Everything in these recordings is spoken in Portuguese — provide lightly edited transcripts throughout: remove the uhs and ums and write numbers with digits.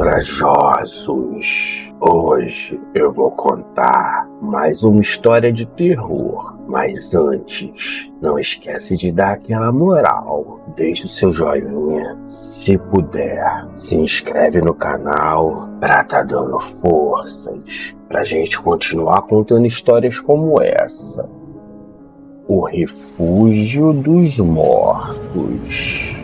Corajosos, hoje eu vou contar mais uma história de terror. Mas antes, não esquece de dar aquela moral, deixa o seu joinha, se puder, se inscreve no canal pra tá dando forças pra gente continuar contando histórias como essa. O Refúgio dos Mortos.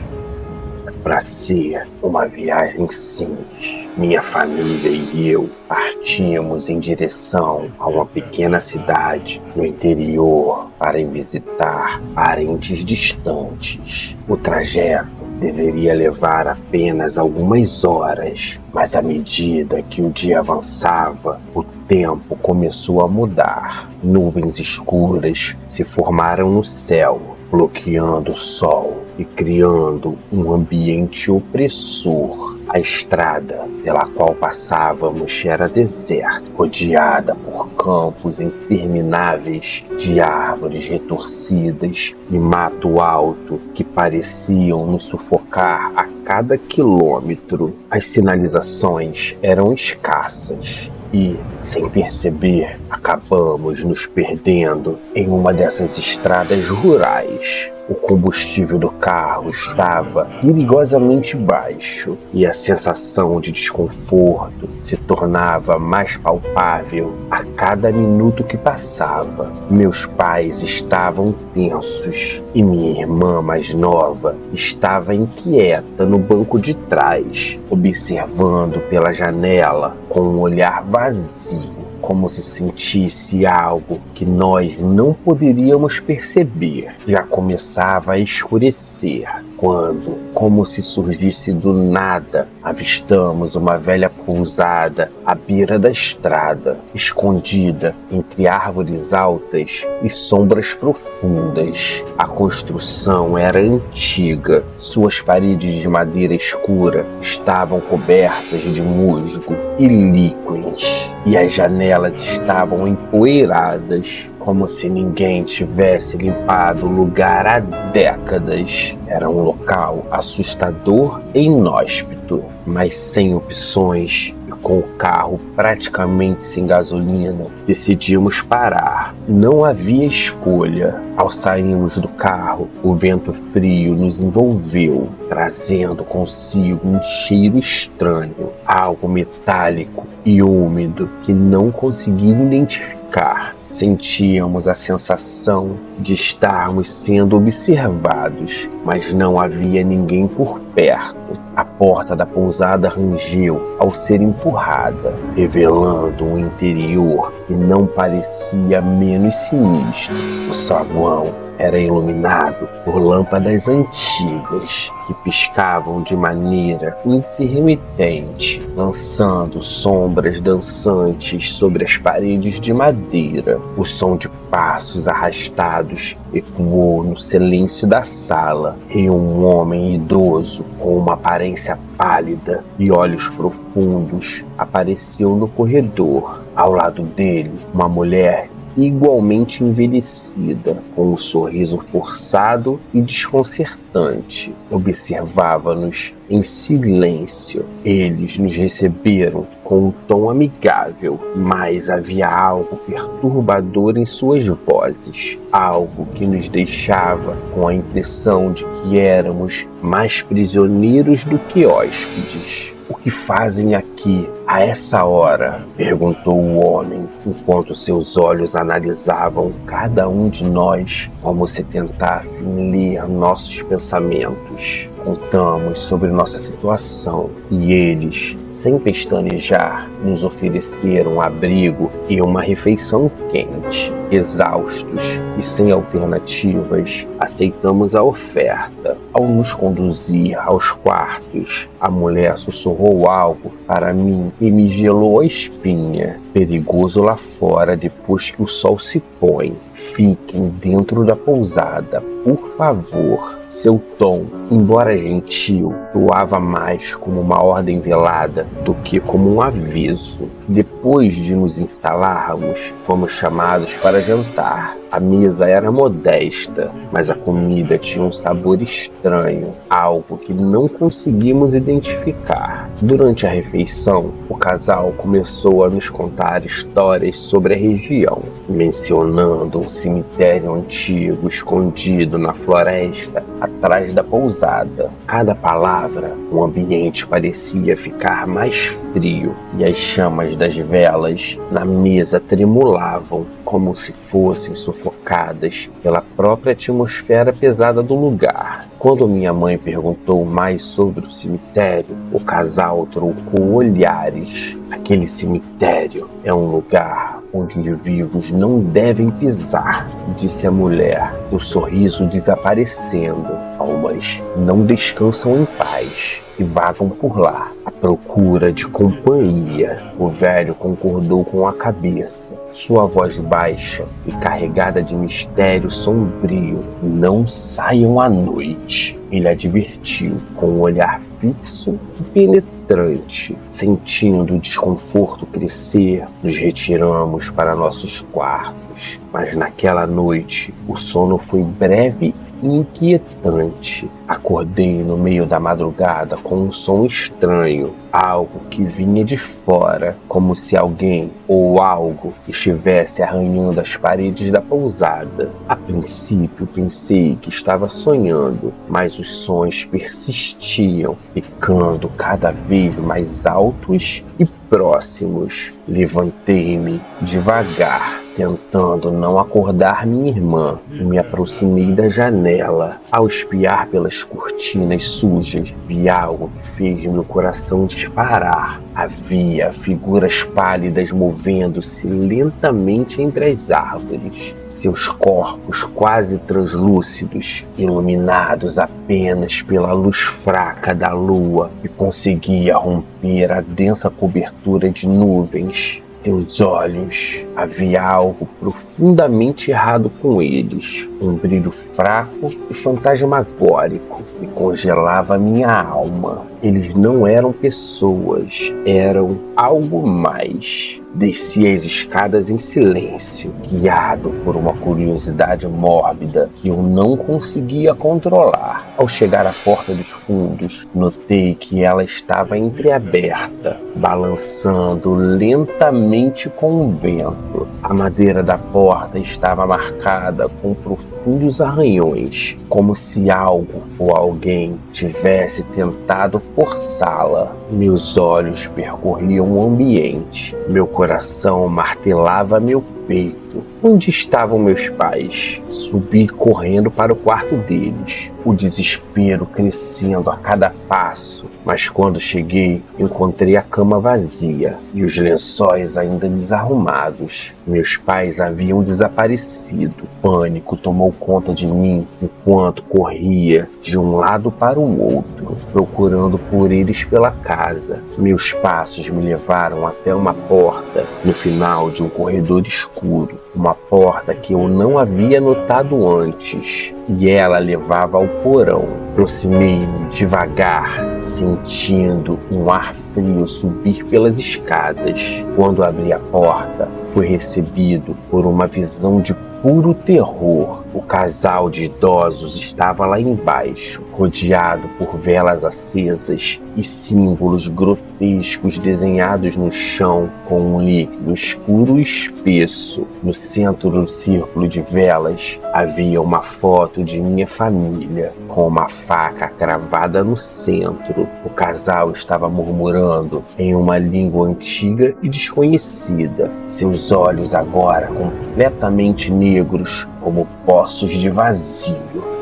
Para ser uma viagem simples, minha família e eu partimos em direção a uma pequena cidade no interior para visitar parentes distantes. O trajeto deveria levar apenas algumas horas, mas à medida que o dia avançava, o tempo começou a mudar. Nuvens escuras se formaram no céu, bloqueando o sol e criando um ambiente opressor. A estrada pela qual passávamos era deserta, rodeada por campos intermináveis de árvores retorcidas e mato alto que pareciam nos sufocar a cada quilômetro. As sinalizações eram escassas e, sem perceber, acabamos nos perdendo em uma dessas estradas rurais. O combustível do carro estava perigosamente baixo e a sensação de desconforto se tornava mais palpável a cada minuto que passava. Meus pais estavam tensos e minha irmã mais nova estava inquieta no banco de trás, observando pela janela com um olhar vazio, como se sentisse algo que nós não poderíamos perceber. Já começava a escurecer quando, como se surgisse do nada, avistamos uma velha pousada à beira da estrada, escondida entre árvores altas e sombras profundas. A construção era antiga, suas paredes de madeira escura estavam cobertas de musgo e líquens, e as janelas estavam empoeiradas, como se ninguém tivesse limpado o lugar há décadas. Era um local assustador e inóspito, mas sem opções e com o carro praticamente sem gasolina, decidimos parar. Não havia escolha. Ao sairmos do carro, o vento frio nos envolveu, trazendo consigo um cheiro estranho, algo metálico e úmido que não conseguia identificar. Sentíamos a sensação de estarmos sendo observados, mas não havia ninguém por perto. A porta da pousada rangeu ao ser empurrada, revelando um interior que não parecia menos sinistro. O saguão era iluminado por lâmpadas antigas que piscavam de maneira intermitente, lançando sombras dançantes sobre as paredes de madeira. O som de passos arrastados ecoou no silêncio da sala, e um homem idoso com uma aparência pálida e olhos profundos apareceu no corredor. Ao lado dele, uma mulher igualmente envelhecida, com um sorriso forçado e desconcertante, observava-nos em silêncio. Eles nos receberam com um tom amigável, mas havia algo perturbador em suas vozes, algo que nos deixava com a impressão de que éramos mais prisioneiros do que hóspedes. "O que fazem aqui a essa hora?", perguntou o homem, enquanto seus olhos analisavam cada um de nós como se tentassem ler nossos pensamentos. Contamos sobre nossa situação e eles, sem pestanejar, nos ofereceram abrigo e uma refeição quente. Exaustos e sem alternativas, aceitamos a oferta. Ao nos conduzir aos quartos, a mulher sussurrou algo para mim e me gelou a espinha. "Perigoso lá fora depois que o sol se põe. Fiquem dentro da pousada. por favor. Seu tom, embora gentil, soava mais como uma ordem velada do que como um aviso. Depois de nos instalarmos, fomos chamados para jantar. A mesa era modesta, mas a comida tinha um sabor estranho, algo que não conseguimos identificar. Durante a refeição, o casal começou a nos contar histórias sobre a região, mencionando um cemitério antigo escondido na floresta atrás da pousada. Cada palavra, o ambiente parecia ficar mais frio e as chamas das velas na mesa tremulavam como se fossem sufocadas pela própria atmosfera pesada do lugar. Quando minha mãe perguntou mais sobre o cemitério, o casal trocou olhares. Aquele cemitério é um lugar onde os vivos não devem pisar, disse a mulher, o sorriso desaparecendo. Almas não descansam em paz e vagam por lá, à procura de companhia. O velho concordou com a cabeça. Sua voz baixa e carregada de mistério sombrio. Não saiam à noite, ele advertiu, com um olhar fixo e penetrante. Sentindo o desconforto crescer, nos retiramos para nossos quartos. Mas naquela noite, o sono foi breve e inquietante. Acordei no meio da madrugada com um som estranho, algo que vinha de fora, como se alguém ou algo estivesse arranhando as paredes da pousada. A princípio pensei que estava sonhando, mas os sons persistiam, ficando cada vez mais altos e próximos. Levantei-me devagar, tentando não acordar minha irmã, e me aproximei da janela. Ao espiar pelas cortinas sujas, vi algo que fez meu coração disparar. Havia figuras pálidas movendo-se lentamente entre as árvores, seus corpos quase translúcidos, iluminados apenas pela luz fraca da lua que conseguia romper a densa cobertura de nuvens. Seus olhos, havia algo profundamente errado com eles. Um brilho fraco e fantasmagórico me congelava minha alma. Eles não eram pessoas, eram algo mais. Desci as escadas em silêncio, guiado por uma curiosidade mórbida que eu não conseguia controlar. Ao chegar à porta dos fundos, notei que ela estava entreaberta, balançando lentamente com o vento. A madeira da porta estava marcada com profundos arranhões, como se algo ou alguém tivesse tentado forçá-la. Meus olhos percorriam o ambiente. Meu coração martelava meu peito. Onde estavam meus pais? Subi correndo para o quarto deles, o desespero crescendo a cada passo. Mas quando cheguei, encontrei a cama vazia e os lençóis ainda desarrumados. Meus pais haviam desaparecido. Pânico tomou conta de mim enquanto corria de um lado para o outro, procurando por eles pela casa. Meus passos me levaram até uma porta no final de um corredor escuro. Uma porta que eu não havia notado antes, e ela levava ao porão. Aproximei-me devagar, sentindo um ar frio subir pelas escadas. Quando abri a porta, fui recebido por uma visão de puro terror. O casal de idosos estava lá embaixo, rodeado por velas acesas e símbolos grotescos desenhados no chão com um líquido escuro e espesso. No centro do círculo de velas havia uma foto de minha família, com uma faca cravada no centro. O casal estava murmurando em uma língua antiga e desconhecida, seus olhos agora completamente negros como poços de vazio.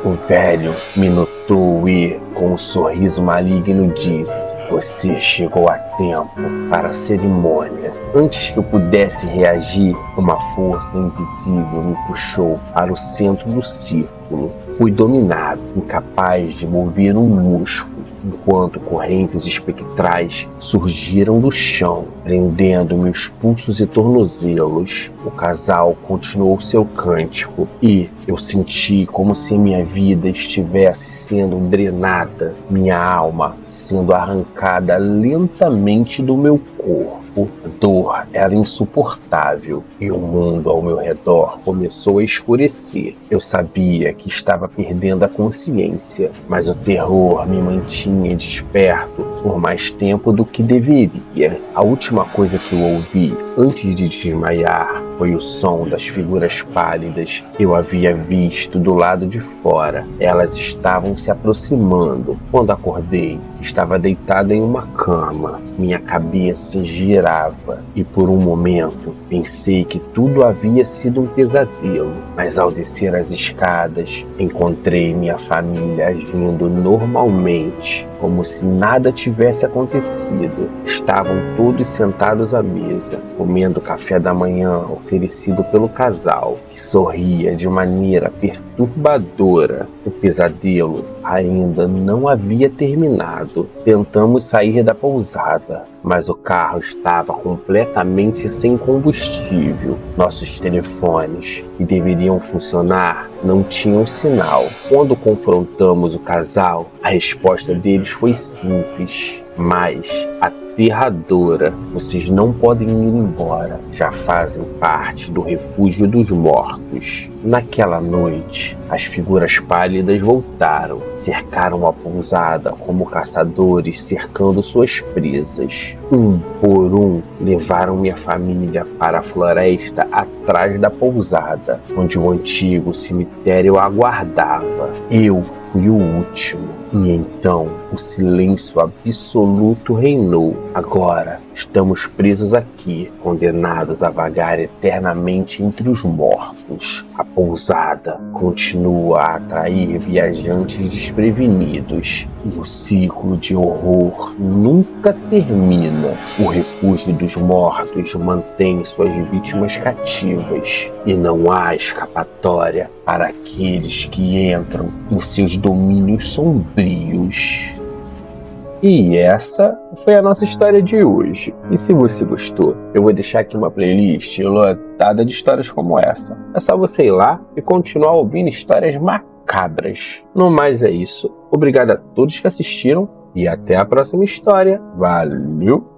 O velho me notou e, com um sorriso maligno, disse: "Você chegou a tempo para a cerimônia." Antes que eu pudesse reagir, uma força invisível me puxou para o centro do círculo. Fui dominado, incapaz de mover um músculo, enquanto correntes espectrais surgiram do chão, prendendo meus pulsos e tornozelos. O casal continuou seu cântico e eu senti como se minha vida estivesse sendo drenada, minha alma sendo arrancada lentamente do meu corpo. A dor era insuportável e o mundo ao meu redor começou a escurecer. Eu sabia que estava perdendo a consciência, mas o terror me mantinha desperto por mais tempo do que deveria. A última coisa que eu ouvi antes de desmaiar foi o som das figuras pálidas que eu havia visto do lado de fora. Elas estavam se aproximando. Quando acordei, estava deitada em uma cama. Minha cabeça girava e por um momento pensei que tudo havia sido um pesadelo. Mas ao descer as escadas, encontrei minha família agindo normalmente, como se nada tivesse acontecido. Estavam todos sentados à mesa, comendo café da manhã oferecido pelo casal, que sorria de maneira perturbadora. O pesadelo ainda não havia terminado. Tentamos sair da pousada, mas o carro estava completamente sem combustível. Nossos telefones, que deveriam funcionar, não tinham sinal. Quando confrontamos o casal, a resposta deles foi simples, mas aterradora. Vocês não podem ir embora. Já fazem parte do refúgio dos mortos. Naquela noite, as figuras pálidas voltaram. Cercaram a pousada como caçadores cercando suas presas. Um por um, levaram minha família para a floresta atrás da pousada, onde o antigo cemitério aguardava. Eu fui o último. E então, o silêncio absoluto reinou. Agora, estamos presos aqui, condenados a vagar eternamente entre os mortos. A pousada continua a atrair viajantes desprevenidos. E o ciclo de horror nunca termina. O refúgio dos mortos mantém suas vítimas cativas. E não há escapatória para aqueles que entram em seus domínios sombrios. E essa foi a nossa história de hoje. E se você gostou, eu vou deixar aqui uma playlist lotada de histórias como essa. É só você ir lá e continuar ouvindo histórias macabras. No mais é isso. Obrigado a todos que assistiram e até a próxima história. Valeu!